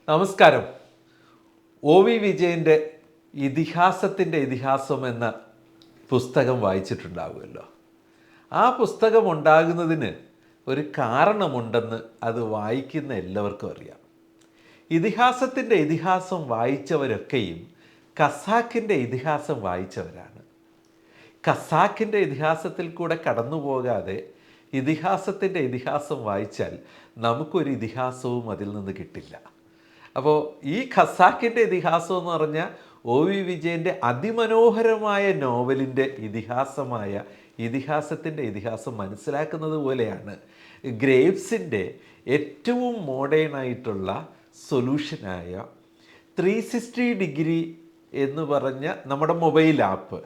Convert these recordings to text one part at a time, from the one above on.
നമസ്കാരം. O V വിജയൻ്റെ ഇതിഹാസത്തിൻ്റെ ഇതിഹാസം എന്ന പുസ്തകം വായിച്ചിട്ടുണ്ടാവുമല്ലോ. ആ പുസ്തകം ഉണ്ടാകുന്നതിന് ഒരു കാരണമുണ്ടെന്ന് അത് വായിക്കുന്ന എല്ലാവർക്കും അറിയാം. ഇതിഹാസത്തിൻ്റെ ഇതിഹാസം വായിച്ചവരൊക്കെയും ഖസാക്കിൻ്റെ ഇതിഹാസം വായിച്ചവരാണ്. ഖസാക്കിൻ്റെ ഇതിഹാസത്തിൽ കൂടെ കടന്നു പോകാതെ ഇതിഹാസത്തിൻ്റെ ഇതിഹാസം വായിച്ചാൽ നമുക്കൊരു ഇതിഹാസവും അതിൽ നിന്ന് കിട്ടില്ല. അപ്പോൾ ഈ ഖസാക്കിൻ്റെ ഇതിഹാസം എന്ന് പറഞ്ഞാൽ ഒ വി വിജയൻ്റെ അതിമനോഹരമായ നോവലിൻ്റെ ഇതിഹാസത്തിൻ്റെ ഇതിഹാസം മനസ്സിലാക്കുന്നത് പോലെയാണ് ഗ്രേവ്സിൻ്റെ ഏറ്റവും മോഡേണായിട്ടുള്ള സൊല്യൂഷനായ 360 ഡിഗ്രി എന്ന് പറഞ്ഞ നമ്മുടെ മൊബൈൽ ആപ്പ്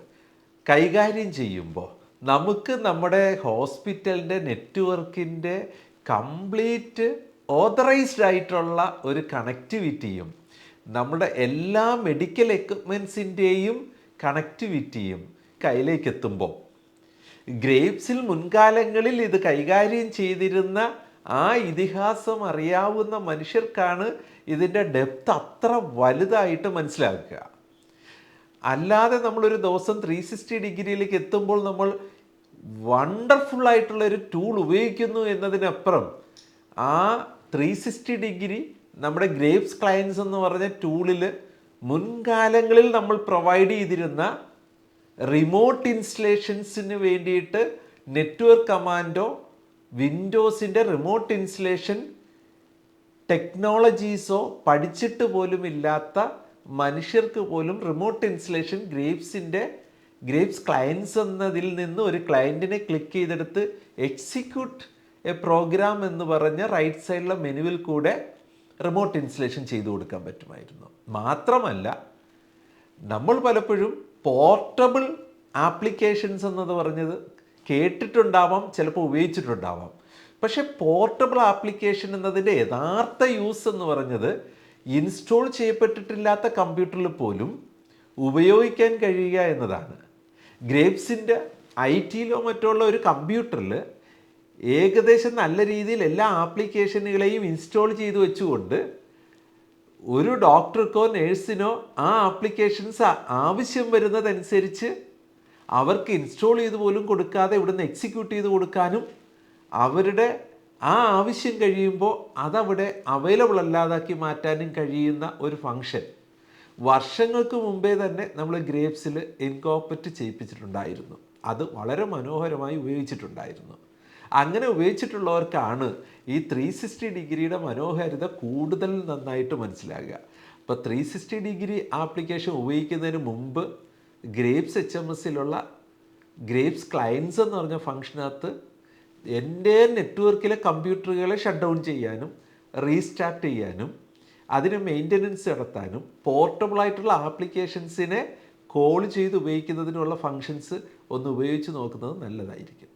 കൈകാര്യം ചെയ്യുമ്പോൾ നമുക്ക് നമ്മുടെ ഹോസ്പിറ്റലിൻ്റെ നെറ്റ്വർക്കിൻ്റെ കംപ്ലീറ്റ് ഓതറൈസ്ഡ് ആയിട്ടുള്ള ഒരു കണക്ടിവിറ്റിയും നമ്മുടെ എല്ലാ മെഡിക്കൽ എക്യുപ്മെൻസിൻ്റെയും കണക്ടിവിറ്റിയും കയ്യിലേക്ക് എത്തുമ്പോൾ ഗ്രേവ്സിൽ മുൻകാലങ്ങളിൽ ഇത് കൈകാര്യം ചെയ്തിരുന്ന ആ ഇതിഹാസം അറിയാവുന്ന മനുഷ്യർക്കാണ് ഇതിൻ്റെ ഡെപ്ത് അത്ര വലുതായിട്ട് മനസ്സിലാക്കുക. അല്ലാതെ നമ്മളൊരു ദിവസം 360 ഡിഗ്രിയിലേക്ക് എത്തുമ്പോൾ നമ്മൾ വണ്ടർഫുള്ളായിട്ടുള്ളൊരു ടൂൾ ഉപയോഗിക്കുന്നു എന്നതിനപ്പുറം ആ 360 ഡിഗ്രി നമ്മുടെ ഗ്രേവ്സ് ക്ലയൻസ് എന്ന് പറഞ്ഞ ടൂളിൽ മുൻകാലങ്ങളിൽ നമ്മൾ പ്രൊവൈഡ് ചെയ്തിരുന്ന റിമോട്ട് ഇൻസ്റ്റലേഷൻസിന് വേണ്ടിയിട്ട് നെറ്റ്വർക്ക് കമാൻഡോ വിൻഡോസിൻ്റെ റിമോട്ട് ഇൻസ്റ്റലേഷൻ ടെക്നോളജീസോ പഠിച്ചിട്ട് പോലും ഇല്ലാത്ത മനുഷ്യർക്ക് പോലും റിമോട്ട് ഇൻസ്റ്റലേഷൻ ഗ്രേവ്സ് ക്ലയൻസ് എന്നതിൽ നിന്ന് ഒരു ക്ലയൻറ്റിനെ ക്ലിക്ക് ചെയ്തെടുത്ത് എക്സിക്യൂട്ട് എ പ്രോഗ്രാം എന്ന് പറഞ്ഞ റൈറ്റ് സൈഡിലെ മെനുവിൽ കൂടെ റിമോട്ട് ഇൻസ്റ്റലേഷൻ ചെയ്തു കൊടുക്കാൻ പറ്റുമായിരുന്നു. മാത്രമല്ല, നമ്മൾ പലപ്പോഴും പോർട്ടബിൾ ആപ്ലിക്കേഷൻസ് എന്നത് പറഞ്ഞത് കേട്ടിട്ടുണ്ടാവാം, ചിലപ്പോൾ ഉപയോഗിച്ചിട്ടുണ്ടാവാം. പക്ഷേ പോർട്ടബിൾ ആപ്ലിക്കേഷൻ എന്നതിൻ്റെ യഥാർത്ഥ യൂസ് എന്ന് പറഞ്ഞത് ഇൻസ്റ്റോൾ ചെയ്യപ്പെട്ടിട്ടില്ലാത്ത കമ്പ്യൂട്ടറിൽ പോലും ഉപയോഗിക്കാൻ കഴിയുക എന്നതാണ്. ഗ്രേവ്സിൻ്റെ IT-ലോ മറ്റോ ഉള്ള ഒരു കമ്പ്യൂട്ടറിൽ ഏകദേശം നല്ല രീതിയിൽ എല്ലാ ആപ്ലിക്കേഷനുകളെയും ഇൻസ്റ്റോൾ ചെയ്ത് വെച്ചുകൊണ്ട് ഒരു ഡോക്ടർക്കോ നേഴ്സിനോ ആ ആപ്ലിക്കേഷൻസ് ആവശ്യം വരുന്നതനുസരിച്ച് അവർക്ക് ഇൻസ്റ്റോൾ ചെയ്ത് പോലും കൊടുക്കാതെ ഇവിടുന്ന് എക്സിക്യൂട്ട് ചെയ്ത് കൊടുക്കാനും അവരുടെ ആ ആവശ്യം കഴിയുമ്പോൾ അതവിടെ അവൈലബിൾ അല്ലാതാക്കി മാറ്റാനും കഴിയുന്ന ഒരു ഫങ്ഷൻ വർഷങ്ങൾക്ക് മുമ്പേ തന്നെ നമ്മൾ ഗ്രേവ്സിൽ ഇൻകോർപ്പറേറ്റ് ചെയ്യിപ്പിച്ചിട്ടുണ്ടായിരുന്നു. അത് വളരെ മനോഹരമായി ഉപയോഗിച്ചിട്ടുണ്ടായിരുന്നു. അങ്ങനെ ഉപയോഗിച്ചിട്ടുള്ളവർക്കാണ് ഈ 360 ഡിഗ്രിയുടെ മനോഹാരിത കൂടുതൽ നന്നായിട്ട് മനസ്സിലാകുക. അപ്പോൾ 360 ഡിഗ്രി ആപ്ലിക്കേഷൻ ഉപയോഗിക്കുന്നതിന് മുമ്പ് ഗ്രേവ്സ് HMSലുള്ള ഗ്രേവ്സ് ക്ലയൻസ് എന്ന് പറഞ്ഞ ഫംഗ്ഷനകത്ത് എൻ്റെ നെറ്റ്വർക്കിലെ കമ്പ്യൂട്ടറുകളെ ഷട്ട് ഡൗൺ ചെയ്യാനും റീസ്റ്റാർട്ട് ചെയ്യാനും അതിന് മെയിൻ്റനൻസ് നടത്താനും പോർട്ടബിളായിട്ടുള്ള ആപ്ലിക്കേഷൻസിനെ കോൾ ചെയ്ത് ഉപയോഗിക്കുന്നതിനുള്ള ഫങ്ഷൻസ് ഒന്ന് ഉപയോഗിച്ച് നോക്കുന്നത് നല്ലതായിരിക്കും.